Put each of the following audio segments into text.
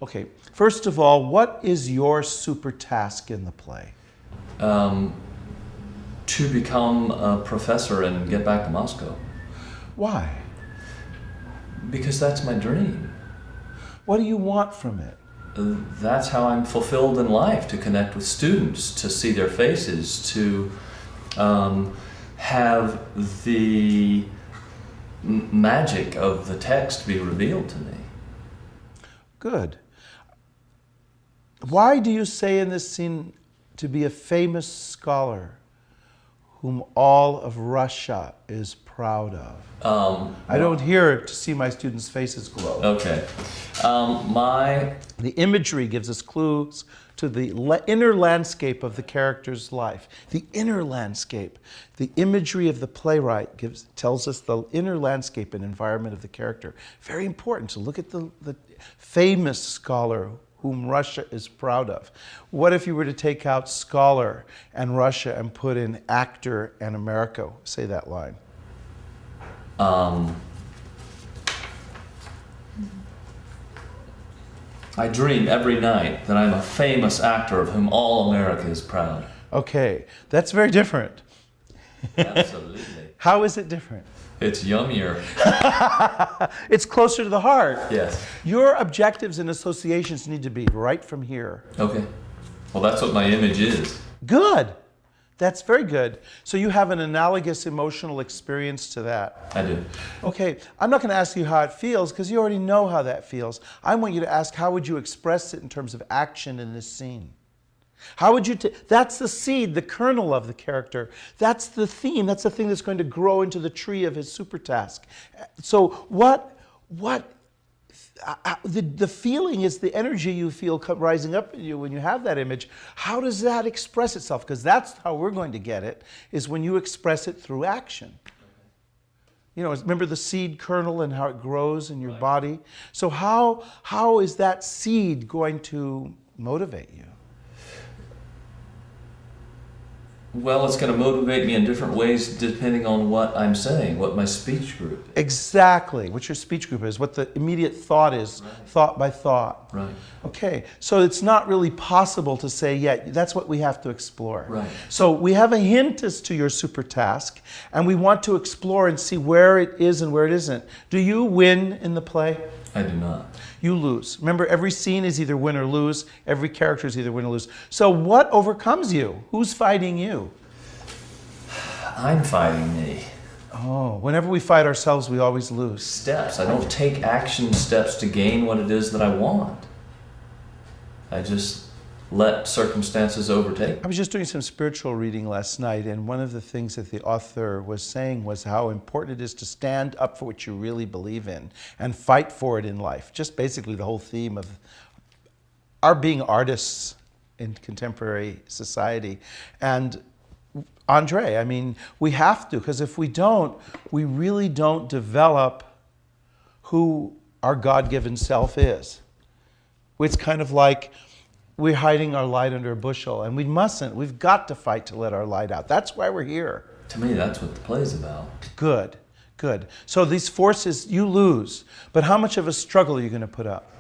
Okay, first of all, what is your super task in the play? To become a professor and get back to Moscow. Why? Because that's my dream. What do you want from it? That's how I'm fulfilled in life, to connect with students, to see their faces, to have the magic of the text be revealed to me. Good. Why do you say in this scene to be a famous scholar whom all of Russia is proud of? I don't hear it to see my students' faces glow. Okay. The imagery gives us clues to the inner landscape of the character's life. The inner landscape. The imagery of the playwright tells us the inner landscape and environment of the character. Very important to look at the famous scholar whom Russia is proud of. What if you were to take out scholar and Russia and put in actor and America? Say that line. I dream every night that I'm a famous actor of whom all America is proud. Okay, that's very different. Absolutely. How is it different? It's yummier. It's closer to the heart. Yes. Your objectives and associations need to be right from here. Okay. Well, that's what my image is. Good. That's very good. So you have an analogous emotional experience to that. I do. Okay, I'm not going to ask you how it feels because you already know how that feels. I want you to ask, how would you express it in terms of action in this scene? How would you, that's the seed, the kernel of the character. That's the theme. That's the thing that's going to grow into the tree of his super task. So the feeling is the energy you feel rising up in you when you have that image. How does that express itself? Because that's how we're going to get it, is when you express it through action. You know, remember the seed kernel and how it grows in your body? So how is that seed going to motivate you? Well, it's going to motivate me in different ways depending on what I'm saying, what my speech group is. Exactly, what your speech group is, what the immediate thought is, right. Thought by thought. Right. Okay, so it's not really possible to say, yeah, that's what we have to explore. Right. So we have a hint as to your super task, and we want to explore and see where it is and where it isn't. Do you win in the play? I do not. You lose. Remember, every scene is either win or lose. Every character is either win or lose. So what overcomes you? Who's fighting you? I'm fighting me. Oh, whenever we fight ourselves, we always lose. Steps. I don't take action steps to gain what it is that I want. I just let circumstances overtake. I was just doing some spiritual reading last night, and one of the things that the author was saying was how important it is to stand up for what you really believe in and fight for it in life. Just basically the whole theme of our being artists in contemporary society. And Andre, I mean, we have to, because if we don't, we really don't develop who our God-given self is. It's kind of like we're hiding our light under a bushel, and we mustn't. We've got to fight to let our light out. That's why we're here. To me, that's what the play's about. Good, good. So these forces, you lose, but how much of a struggle are you going to put up?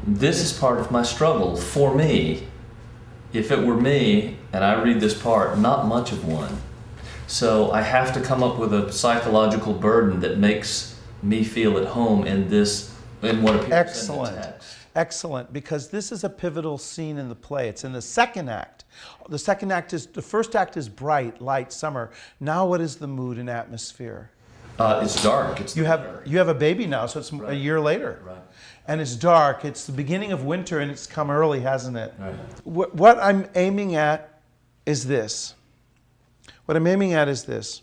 This is part of my struggle for me. If it were me, and I read this part, not much of one. So I have to come up with a psychological burden that makes me feel at home in this, in what appears in the text. Excellent, because this is a pivotal scene in the play. It's in the second act. The first act is bright, light, summer. Now what is the mood and atmosphere? It's dark. You have a baby now, so it's a year later. Right. And it's dark. It's the beginning of winter, and it's come early, hasn't it? Right. What I'm aiming at is this. What I'm aiming at is this.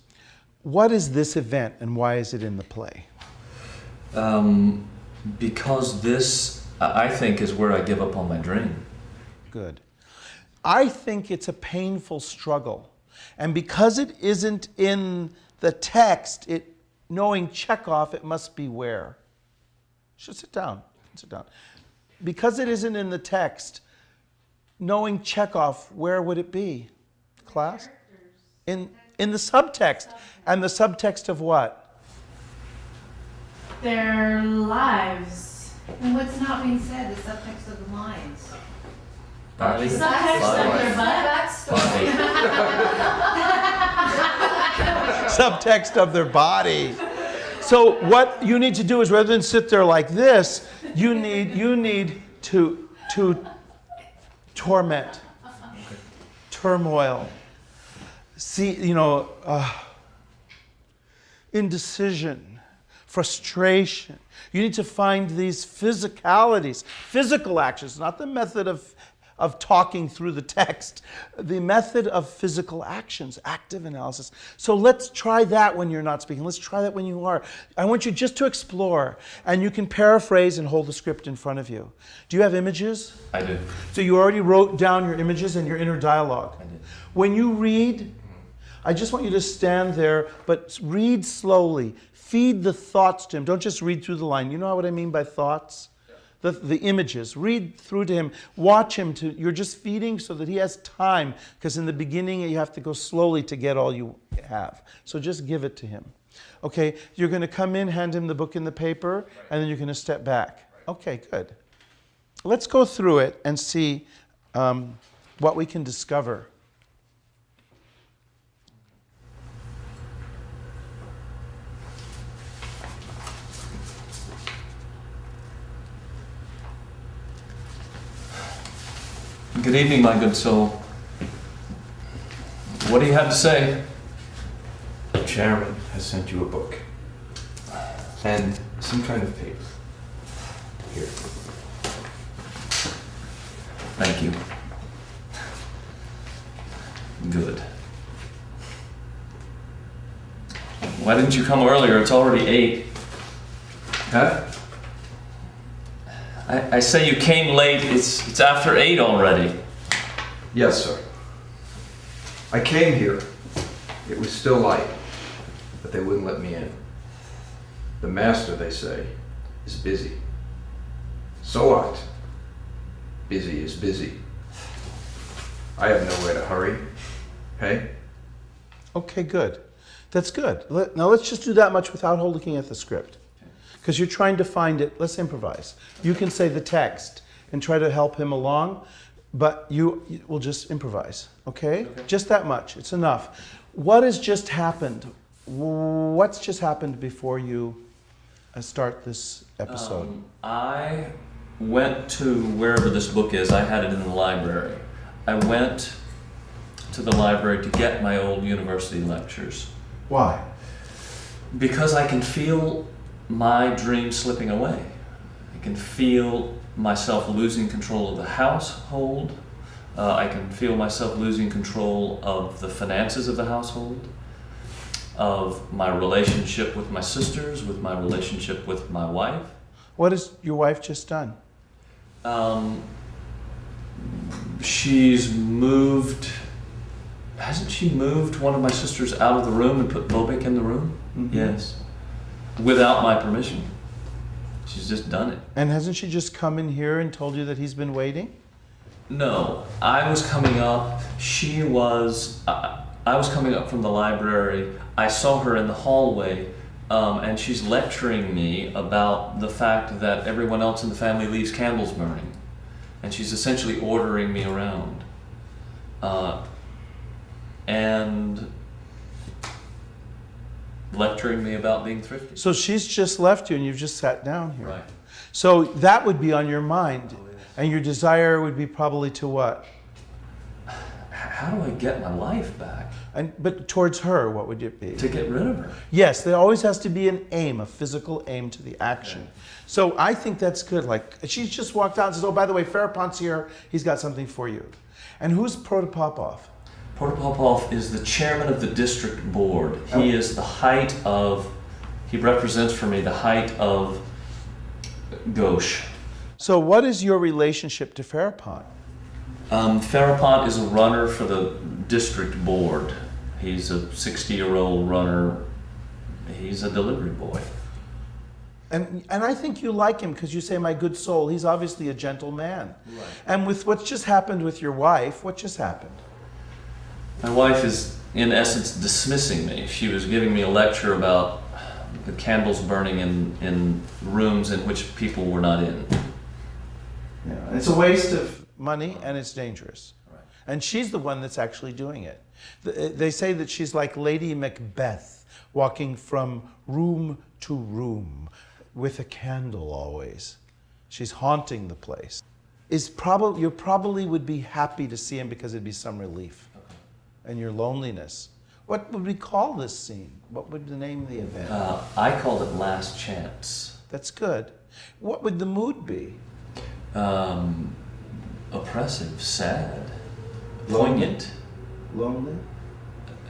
What is this event, and why is it in the play? Because this, I think, is where I give up on my dream. Good. I think it's a painful struggle. And because it isn't in the text, knowing Chekhov, it must be where? Sit down. Sit down. Because it isn't in the text, knowing Chekhov, where would it be? Class? In the subtext. And the subtext of what? their lives. And what's not being said, the subtext of the lines. Body. Subtext of their butt. Backstory. Subtext of their body. So what you need to do is, rather than sit there like this, you need to torment, turmoil, indecision, frustration. You need to find these physicalities, physical actions, not the method of talking through the text, the method of physical actions, active analysis. So let's try that when you're not speaking. Let's try that when you are. I want you just to explore, and you can paraphrase and hold the script in front of you. Do you have images? I do. So you already wrote down your images and your inner dialogue. I did. When you read, I just want you to stand there, but read slowly. Feed the thoughts to him. Don't just read through the line. You know what I mean by thoughts? The images. Read through to him. Watch him. You're just feeding so that he has time, because in the beginning you have to go slowly to get all you have. So just give it to him. Okay, you're going to come in, hand him the book and the paper, and then you're going to step back. Okay, good. Let's go through it and see what we can discover. Good evening, my good soul. What do you have to say? The chairman has sent you a book and some kind of paper. Here. Thank you. Good. Why didn't you come earlier? It's already 8. Huh? I say you came late. It's after 8 already. Yes, sir. I came here. It was still light, but they wouldn't let me in. The master, they say, is busy. So what? Busy is busy. I have nowhere to hurry. Hey? Okay, good. That's good. Now let's just do that much without looking at the script. Because you're trying to find it. Let's improvise. You can say the text and try to help him along, but you will just improvise, okay? Just that much. It's enough. What has just happened? What's just happened before you start this episode? I went to wherever this book is. I had it in the library. I went to the library to get my old university lectures. Why? Because I can feel my dream slipping away. I can feel myself losing control of the household. I can feel myself losing control of the finances of the household, of my relationship with my sisters, with my relationship with my wife. What has your wife just done? She's moved. Hasn't she moved one of my sisters out of the room and put Bobek in the room? Mm-hmm. Yes. Without my permission. She's just done it. And hasn't she just come in here and told you that he's been waiting? No, I was coming up. She was. I was coming up from the library. I saw her in the hallway, and she's lecturing me about the fact that everyone else in the family leaves candles burning, and she's essentially ordering me around, and lecturing me about being thrifty. So she's just left you and you've just sat down here. Right. So that would be on your mind. And your desire would be probably to what? How do I get my life back? But towards her, what would it be? To get rid of her. Yes, there always has to be an aim, a physical aim to the action. Okay. So I think that's good. Like, she's just walked out and says, oh, by the way, Farapont's here. He's got something for you. And who's Protopopov? Protopopov is the chairman of the district board. He is the height of, he represents for me the height of gauche. So what is your relationship to Farapont? Farapont is a runner for the district board. He's a 60-year-old runner. He's a delivery boy. And I think you like him because you say, my good soul. He's obviously a gentle man. Right. And with what's just happened with your wife, what just happened? My wife is, in essence, dismissing me. She was giving me a lecture about the candles burning in rooms in which people were not in. Yeah. And it's a waste of money and it's dangerous. Right. And she's the one that's actually doing it. They say that she's like Lady Macbeth, walking from room to room with a candle always. She's haunting the place. You probably would be happy to see him because it'd be some relief. Okay. And your loneliness. What would we call this scene? What would the name of the event? I called it Last Chance. That's good. What would the mood be? Oppressive, sad, Lonely? poignant. Lonely?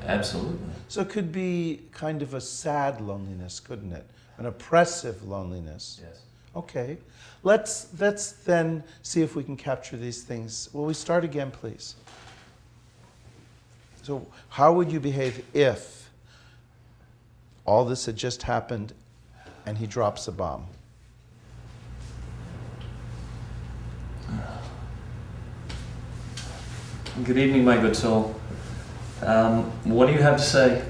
Absolutely. So it could be kind of a sad loneliness, couldn't it? An oppressive loneliness. Yes. Okay. Let's then see if we can capture these things. Will we start again, please? So how would you behave if all this had just happened and he drops a bomb? Good evening, my good soul. What do you have to say?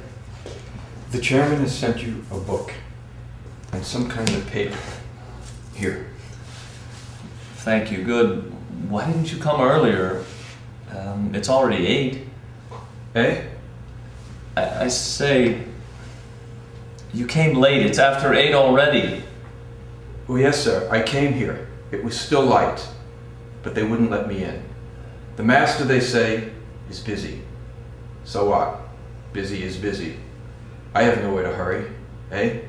The chairman has sent you a book and some kind of paper. Here. Thank you. Good. Why didn't you come earlier? It's already 8. Eh? I say, you came late. It's after 8 already. Oh, yes, sir. I came here. It was still light, but they wouldn't let me in. The master, they say, is busy. So what? Busy is busy. I have nowhere to hurry. Eh?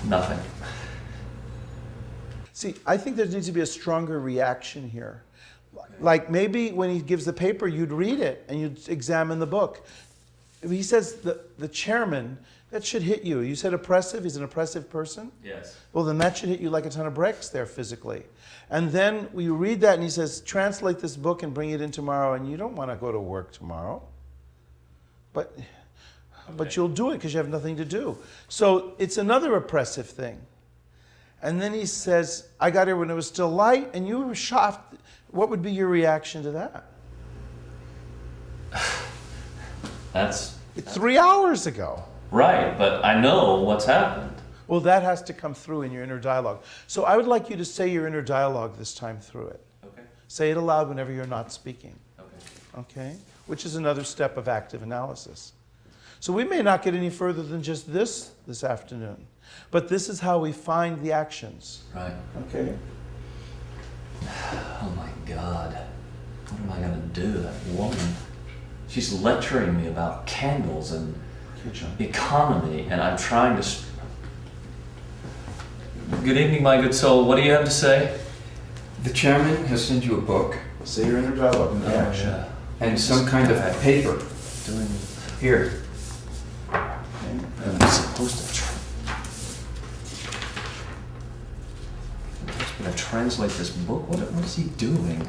Nothing. See, I think there needs to be a stronger reaction here. Like maybe when he gives the paper, you'd read it and you'd examine the book. If he says the chairman, that should hit you. You said oppressive, he's an oppressive person? Yes. Well, then that should hit you like a ton of bricks there physically. And then you read that and he says, translate this book and bring it in tomorrow, and you don't want to go to work tomorrow. But you'll do it because you have nothing to do. So it's another oppressive thing. And then he says, I got here when it was still light, and you were shocked. What would be your reaction to that? That's 3 hours ago. right, but I know what's happened. Well, that has to come through in your inner dialogue. So I would like you to say your inner dialogue this time through it. Okay. Say it aloud whenever you're not speaking. Okay. Okay? Which is another step of active analysis. So we may not get any further than just this afternoon. But this is how we find the actions. Right. Okay? Oh my God. What am I gonna do? That woman. She's lecturing me about candles and Okay, John. economy, and I'm trying to. Good evening, my good soul. What do you have to say? The chairman has sent you a book Say your inner dialogue in the action. yeah. and some kind of paper. Doing. Here. I'm supposed to. I'm just gonna translate this book. What is he doing?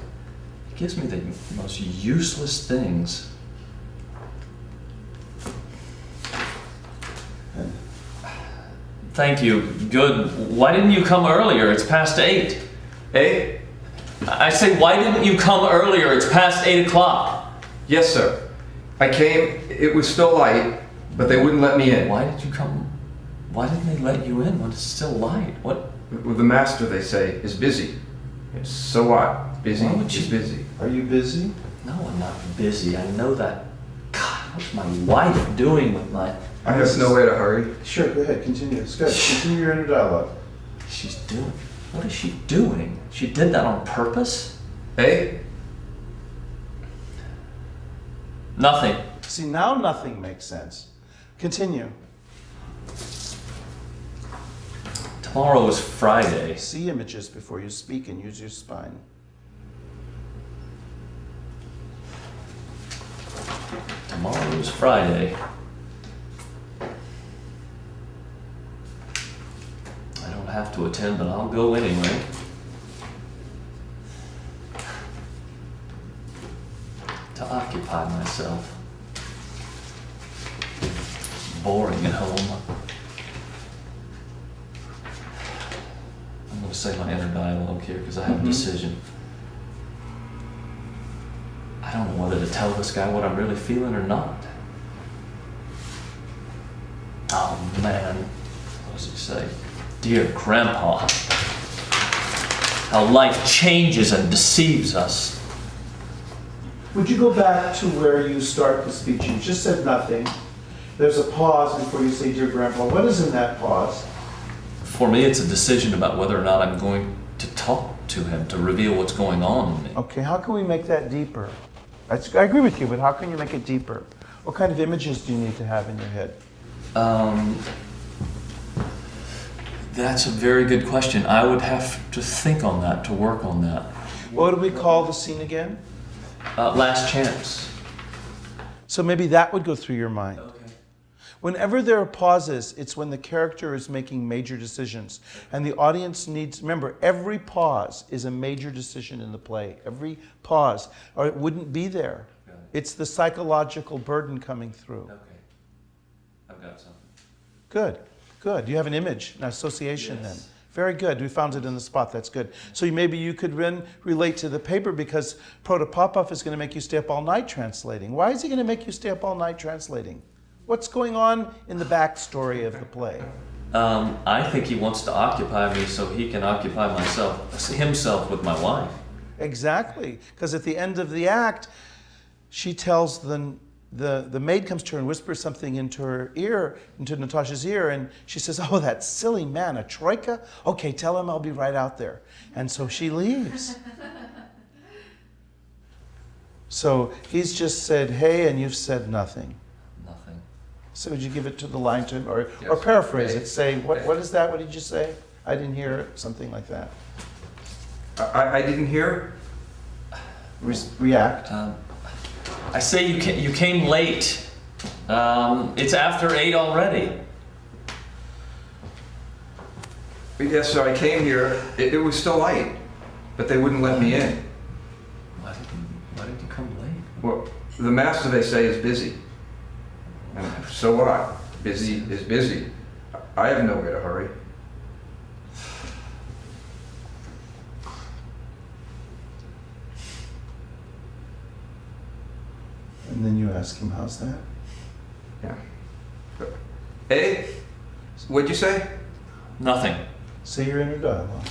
He gives me the most useless things. Thank you. Good. Why didn't you come earlier? It's past 8. Eh? I say, why didn't you come earlier? It's past 8 o'clock. Yes, sir. I came. It was still light, but they wouldn't let me in. Why did you come? Why didn't they let you in when it's still light? What? Well, the master, they say, is busy. So what? Busy Why would is she- busy. Are you busy? No, I'm not busy. I know that. God, what's my wife doing with my... I have nowhere to hurry. Sure, go ahead. Continue. It's good. Continue your inner dialogue. She's doing... What is she doing? She did that on purpose? Eh? Nothing. See, now nothing makes sense. Continue. Tomorrow is Friday. See images before you speak and use your spine. Tomorrow is Friday. I don't have to attend, but I'll go anyway. To occupy myself. Boring at home. I'm going to say my inner dialogue here because I have a decision. I I don't know whether to tell this guy what I'm really feeling or not. Oh man, what does he say? Dear Grandpa, how life changes and deceives us. Would you go back to where you start the speech? You just said nothing. There's a pause before you say, Dear Grandpa. What is in that pause? For me, it's a decision about whether or not I'm going to talk to him, to reveal what's going on in me. Okay, how can we make that deeper? I agree with you, but how can you make it deeper? What kind of images do you need to have in your head? That's a very good question. I would have to think on that, to work on that. What do we call the scene again? Last chance. So maybe that would go through your mind. Okay. Whenever there are pauses, it's when the character is making major decisions. And the audience needs, remember, every pause is a major decision in the play. Every pause, or it wouldn't be there. Got it. It's the psychological burden coming through. Okay. I've got something. Good, good. You have an image, an association Yes. then. Very good. We found it in the spot. That's good. So maybe you could then relate to the paper because Protopopov is going to make you stay up all night translating. Why is he going to make you stay up all night translating? What's going on in the backstory of the play? I think he wants to occupy me so he can occupy himself with my wife. Exactly. Because at the end of the act, she tells the maid comes to her and whispers something into her ear, into Natasha's ear, and she says, oh, that silly man, a troika? Okay, tell him I'll be right out there. And so she leaves. So he's just said, hey, and you've said nothing. Nothing. So would you give it to the line to him, or Yes. paraphrase Hey. it, say, what is that, what did you say? I didn't hear it, something like that. I didn't hear. React. I say you came late. It's after 8 already. Yes, sir, I came here. It was still light, but they wouldn't let me in. Why did you come late? Well, the master, they say, is busy. And so what? Busy is busy. I have nowhere to hurry. And then you ask him, how's that? Yeah. Hey, what'd you say? Nothing. Say your inner dialogue.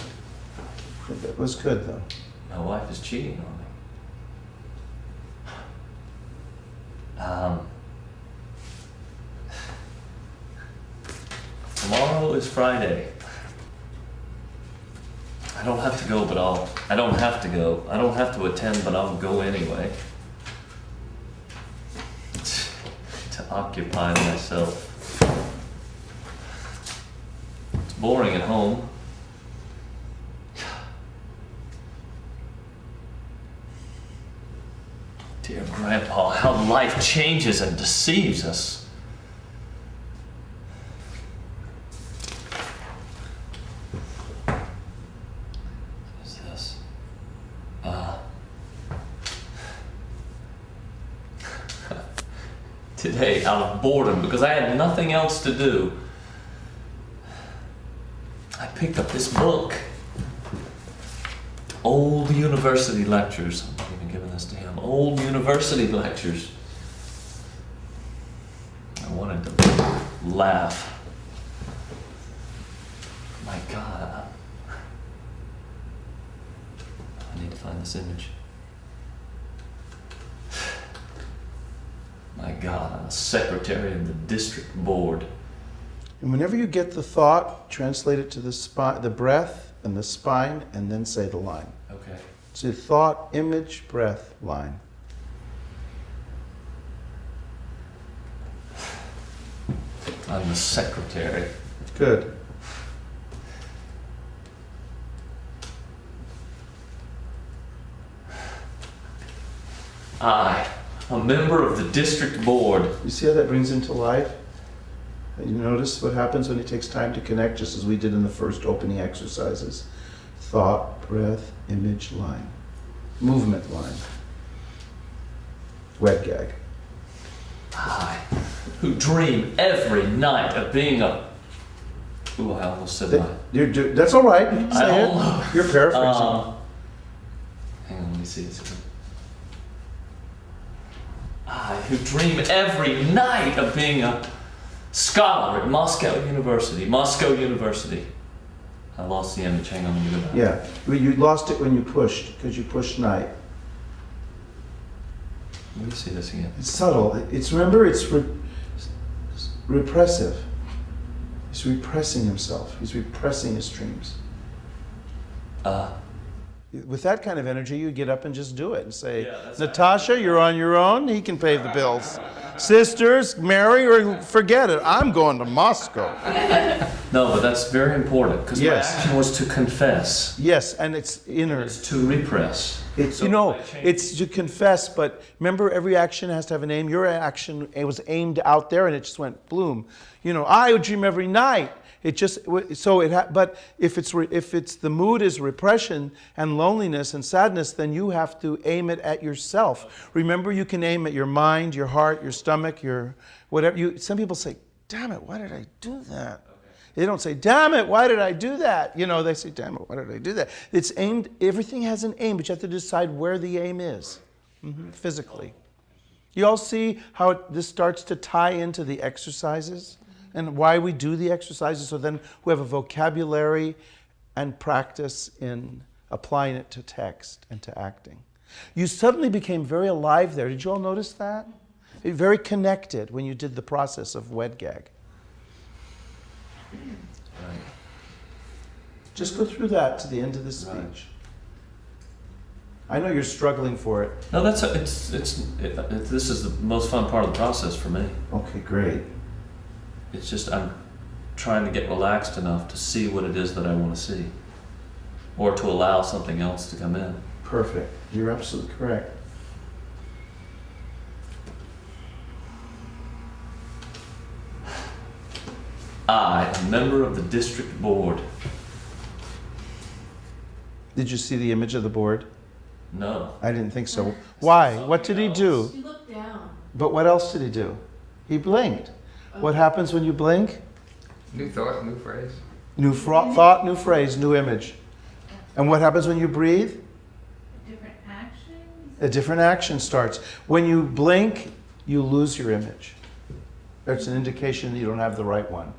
That was good, though. My wife is cheating on me. Tomorrow is Friday. I don't have to go, but I don't have to go. I don't have to attend, but I'll go anyway. To occupy myself. It's boring at home. Dear Grandpa, how life changes and deceives us. What is this? Today, out of boredom, because I had nothing else to do, I picked up this book. Old university lectures. I'm not even giving this to him. Old university lectures. I wanted to laugh. My God. I need to find this image. My God, I'm a secretary of the district board. And whenever you get the thought, translate it to the breath and the spine, and then say the line. Okay. So thought, image, breath, line. I'm the secretary. Good. I, a member of the district board. You see how that brings him to life? You notice what happens when he takes time to connect, just as we did in the first opening exercises. Thought, breath, image, line. Movement, line. Wet gag. I, who dream every night of being a... Ooh, I almost said that. That's all right. You can I say it. almost- You're paraphrasing. Hang on, let me see this again. who dream every night of being a scholar at Moscow University. Moscow University. I lost the image. Hang on, let me go back. Yeah, well, you lost it when you pushed, because you pushed night. Let me see this again. It's subtle. Remember, it's repressive. He's repressing himself. He's repressing his dreams. With that kind of energy, you get up and just do it and say, Natasha, you're on your own. He can pay the bills. Sisters, marry or forget it. I'm going to Moscow. No, but that's very important because Yes. my action was to confess. Yes, and it's inner. It's to repress. It's, So you know, if I change- it's to confess, but remember every action has to have a name. Your action, it was aimed out there and it just went bloom. You know, I would dream every night. It just, so it, but if it's the mood is repression and loneliness and sadness, then you have to aim it at yourself. Remember, you can aim at your mind, your heart, your stomach, your whatever. Some people say, damn it, why did I do that? They don't say, damn it, why did I do that? You know, they say, damn it, why did I do that? It's aimed, everything has an aim, but you have to decide where the aim is, physically. You all see how this starts to tie into the exercises and why we do the exercises, so then we have a vocabulary and practice in applying it to text and to acting. You suddenly became very alive there. Did you all notice that? Very connected when you did the process of wed gag. Right. Just go through that to the end of the speech. Right. I know you're struggling for it. No, this is the most fun part of the process for me. Okay, great. It's just I'm trying to get relaxed enough to see what it is that I want to see, or to allow something else to come in. Perfect. You're absolutely correct. I, a member of the district board. Did you see the image of the board? No. I didn't think so. Why? What did he do? You look down. But what else did he do? He blinked. What happens when you blink? New thought, new phrase. New thought, new phrase, new image. And what happens when you breathe? Different action? A different action starts. When you blink, you lose your image. That's an indication that you don't have the right one.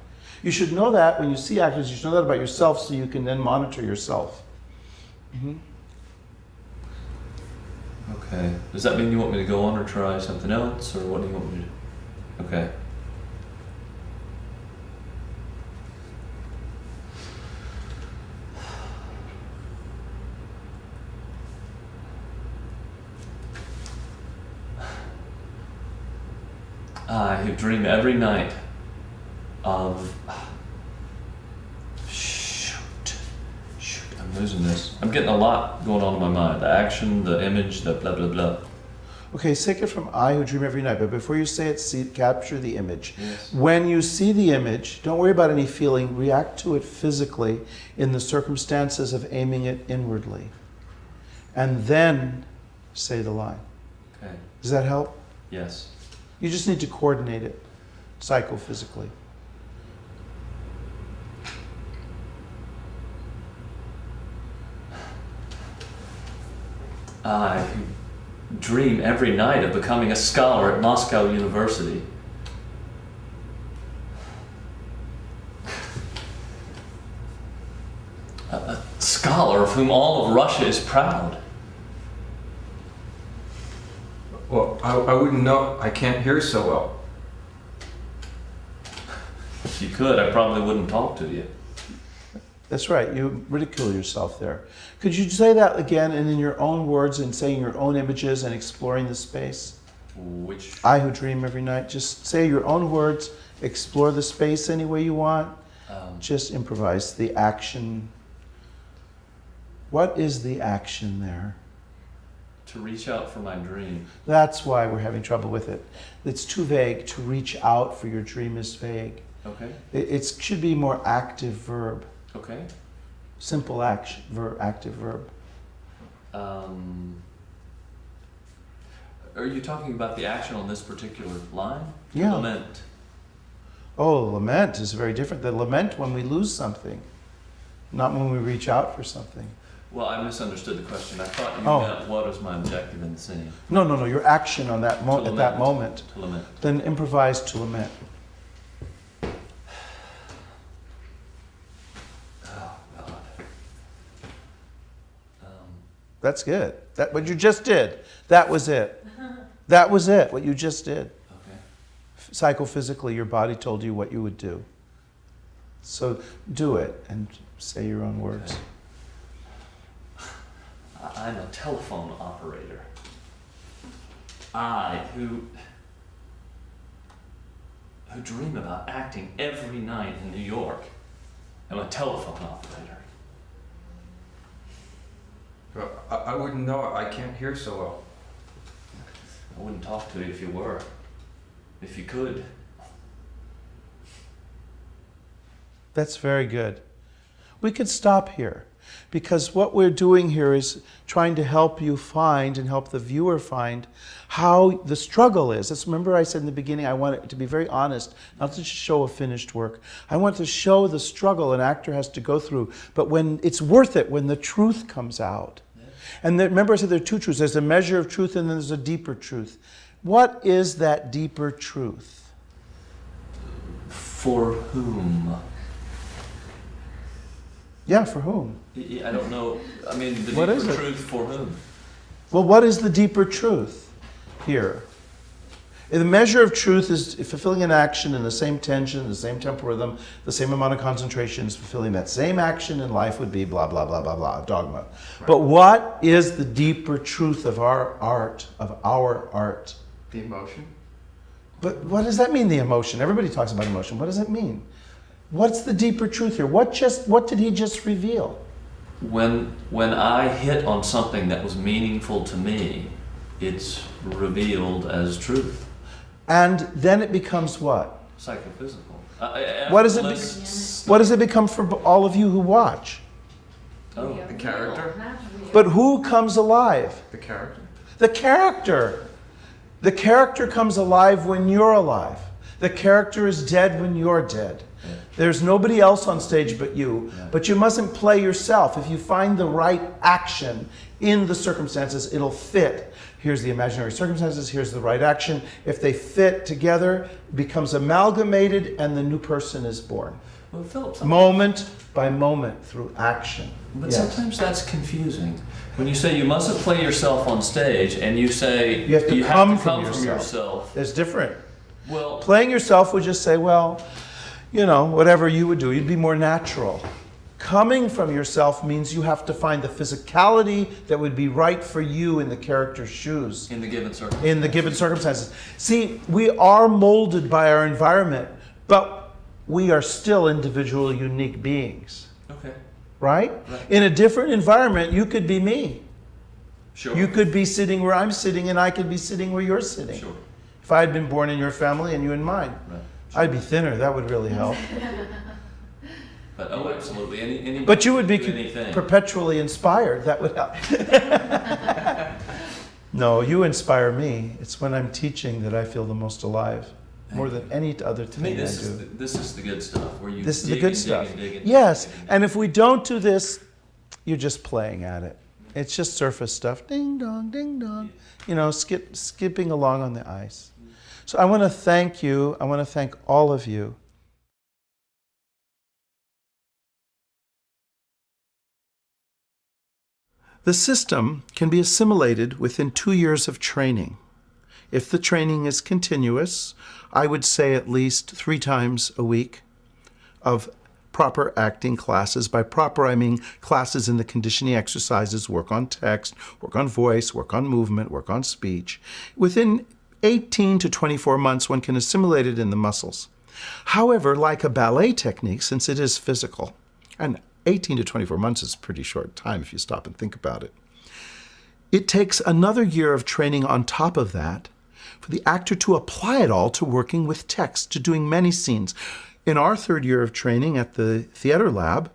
You should know that when you see actors, you should know that about yourself so you can then monitor yourself. Okay. Does that mean you want me to go on or try something else, or what do you want me to do? Okay. I dream every night of... Shoot, I'm losing this. I'm getting a lot going on in my mind. The action, the image, the blah, blah, blah. Okay, take it from I who dream every night, but before you say it, capture the image. Yes. When you see the image, don't worry about any feeling, react to it physically in the circumstances of aiming it inwardly. And then say the line. Okay. Does that help? Yes. You just need to coordinate it psychophysically. I dream every night of becoming a scholar at Moscow University. A scholar of whom all of Russia is proud. Well, I wouldn't know. I can't hear so well. If you could, I probably wouldn't talk to you. That's right, you ridicule yourself there. Could you say that again and in your own words and saying your own images and exploring the space? Which? I who dream every night. Just say your own words, explore the space any way you want. Just improvise the action. What is the action there? To reach out for my dream. That's why we're having trouble with it. It's too vague. To reach out for your dream is vague. Okay. It should be more active verb. Okay. Simple action, active verb. Are you talking about the action on this particular line? Yeah. Lament. Oh, lament is very different. The lament when we lose something, not when we reach out for something. Well, I misunderstood the question. I thought you Oh. meant what was my objective in the scene. No, your action on that To at that lament. moment. To lament. Then improvise to lament. Oh, God. That's good. That what you just did. That was it. That was it. What you just did. Okay. Psychophysically, your body told you what you would do. So do it and say your own words. I'm a telephone operator. Who dream about acting every night in New York, am a telephone operator. But I wouldn't know. I can't hear so well. I wouldn't talk to you if you were. If you could. That's very good. We could stop here because what we're doing here is trying to help you find and help the viewer find how the struggle is. Let's remember I said in the beginning I want it to be very honest, not to just show a finished work. I want to show the struggle an actor has to go through, but when it's worth it, when the truth comes out. And remember I said there are two truths. There's a measure of truth and then there's a deeper truth. What is that deeper truth? For whom? Yeah, for whom? I don't know. I mean, the What is deeper it? truth for whom? Well, what is the deeper truth here? The measure of truth is fulfilling an action in the same tension, the same temporal rhythm, the same amount of concentration is fulfilling that same action in life would be blah, blah, blah, blah, blah, dogma. Right. But what is the deeper truth of our art, The emotion? But what does that mean, the emotion? Everybody talks about emotion. What does it mean? What's the deeper truth here? What did he just reveal? When I hit on something that was meaningful to me, it's revealed as truth. And then it becomes what? Psychophysical. What does it become for all of you who watch? Oh, The character? But who comes alive? The character? The character. The character comes alive when you're alive. The character is dead when you're dead. Yeah. There's nobody else on stage but you. Yeah. But you mustn't play yourself. If you find the right action in the circumstances, it'll fit. Here's the imaginary circumstances, here's the right action. If they fit together, it becomes amalgamated and the new person is born. well, Philip, Moment by moment through action. but Yes. sometimes that's confusing. When you say you mustn't play yourself on stage, and you say You have to come from from yourself. yourself. It's different. Well, Playing yourself would just say, well, you know, whatever you would do, you'd be more natural. Coming from yourself means you have to find the physicality that would be right for you in the character's shoes. in the given circumstance. In the given circumstances. See, we are molded by our environment, but we are still individual, unique beings, Okay. right? Right. In a different environment, you could be me. Sure. You could be sitting where I'm sitting, and I could be sitting where you're sitting. Sure. If I had been born in your family and you in mine, Right. I'd be thinner. That would really help. But oh, absolutely. Any. But you would be anything. perpetually inspired. That would help. No, you inspire me. It's when I'm teaching that I feel the most alive, more than any other To me, thing I this do. is the good stuff where you. This is dig the good and dig stuff. and dig and Yes, dig and dig. and if we don't do this, you're just playing at it. It's just surface stuff. Ding dong, ding dong. You know, skipping along on the ice. So I want to thank you. I want to thank all of you. The system can be assimilated within 2 years of training. If the training is continuous, I would say at least 3 times a week of proper acting classes. By proper, I mean classes in the conditioning exercises, work on text, work on voice, work on movement, work on speech. Within 18 to 24 months, one can assimilate it in the muscles. However, like a ballet technique, since it is physical, and 18 to 24 months is a pretty short time if you stop and think about it, it takes another year of training on top of that for the actor to apply it all to working with text, to doing many scenes. In our 3rd year of training at the TheatreLab,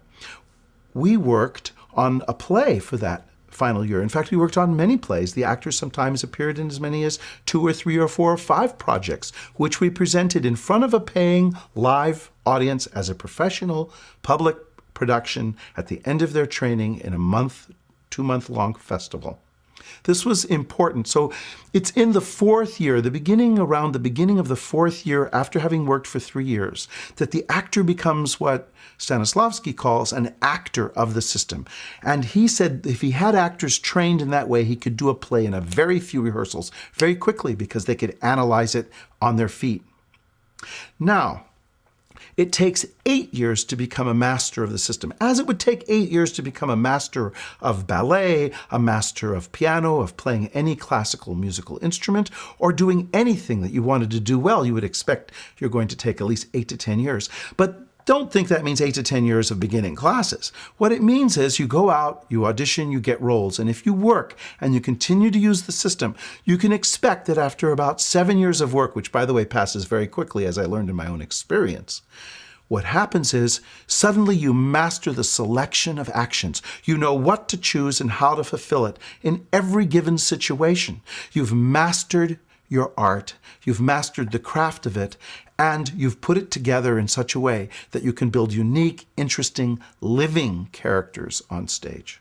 we worked on a play for that final year. In fact, we worked on many plays. The actors sometimes appeared in as many as 2 or 3 or 4 or 5 projects, which we presented in front of a paying live audience as a professional public production at the end of their training in a month 2-month-long festival. This was important. So it's in the 4th year, around the beginning of the 4th year, after having worked for 3 years, that the actor becomes what Stanislavski calls an actor of the system. And he said if he had actors trained in that way, he could do a play in a very few rehearsals very quickly because they could analyze it on their feet. Now, it takes 8 years to become a master of the system, as it would take 8 years to become a master of ballet, a master of piano, of playing any classical musical instrument, or doing anything that you wanted to do well. You would expect you're going to take at least 8 to 10 years. But don't think that means 8 to 10 years of beginning classes. What it means is you go out, you audition, you get roles, and if you work and you continue to use the system, you can expect that after about 7 years of work, which by the way passes very quickly as I learned in my own experience, what happens is suddenly you master the selection of actions. You know what to choose and how to fulfill it in every given situation. You've mastered your art, you've mastered the craft of it, and you've put it together in such a way that you can build unique, interesting, living characters on stage.